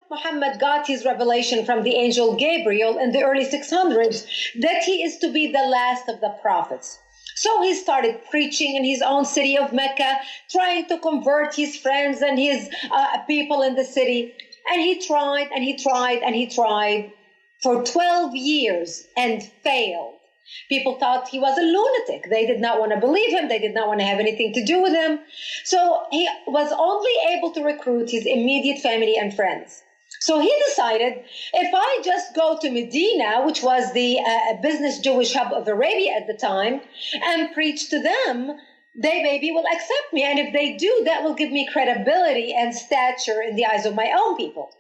Muhammad got his revelation from the angel Gabriel in the early 600s that he is to be the last of the prophets. So he started preaching in his own city of Mecca, trying to convert his friends and his people in the city. And he tried and he tried and he tried for 12 years and failed. People thought he was a lunatic. They did not want to believe him. They did not want to have anything to do with him. So he was only able to recruit his immediate family and friends. So he decided, if I just go to Medina, which was the business Jewish hub of Arabia at the time, and preach to them, they maybe will accept me. And if they do, that will give me credibility and stature in the eyes of my own people.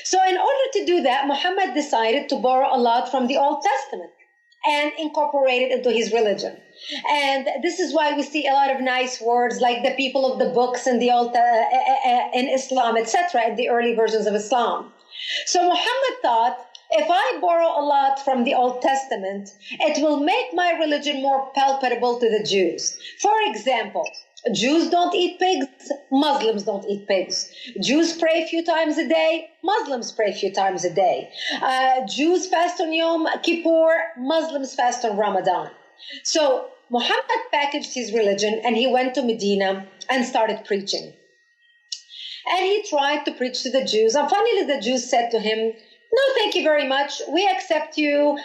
So in order to do that, Muhammad decided to borrow a lot from the Old Testament and incorporate it into his religion. And this is why we see a lot of nice words like the people of the books in the old in Islam, etc., in the early versions of Islam. So Muhammad thought, if I borrow a lot from the Old Testament, it will make my religion more palpable to the Jews. For example, Jews don't eat pigs, Muslims don't eat pigs. Jews pray a few times a day, Muslims pray a few times a day. Jews fast on Yom Kippur, Muslims fast on Ramadan. So Muhammad packaged his religion and he went to Medina and started preaching. And he tried to preach to the Jews. And finally the Jews said to him, no, thank you very much. We accept you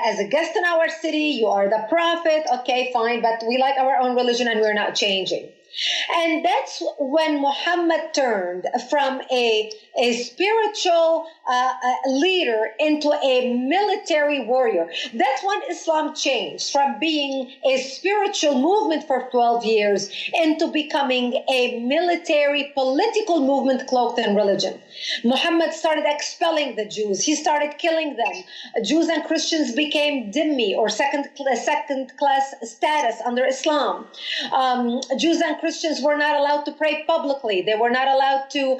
as a guest in our city. You are the prophet. Okay, fine. But we like our own religion and we're not changing. And that's when Muhammad turned from a spiritual leader into a military warrior. That's when Islam changed from being a spiritual movement for 12 years into becoming a military political movement cloaked in religion. Muhammad started expelling the Jews. He started killing them. Jews and Christians became dhimmi, or second-class status under Islam. Jews and Christians were not allowed to pray publicly. They were not allowed to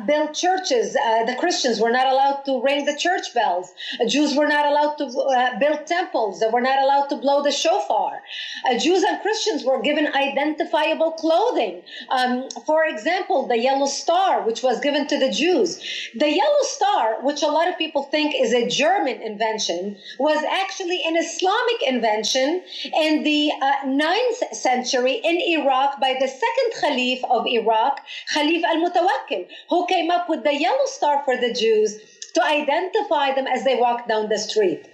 build churches. The Christians were not allowed to ring the church bells. Jews were not allowed to build temples. They were not allowed to blow the shofar. Jews and Christians were given identifiable clothing. For example, the yellow star, which was given to the Jews. The yellow star, which a lot of people think is a German invention, was actually an Islamic invention in the 9th century in Iraq by the second Khalif of Iraq, Khalif al-Mutawakkil, who came up with the yellow star for the Jews to identify them as they walked down the street.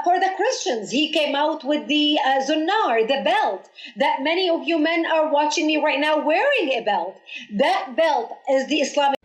For the Christians, he came out with the zunnar, the belt, that many of you men are watching me right now wearing a belt. That belt is the Islamic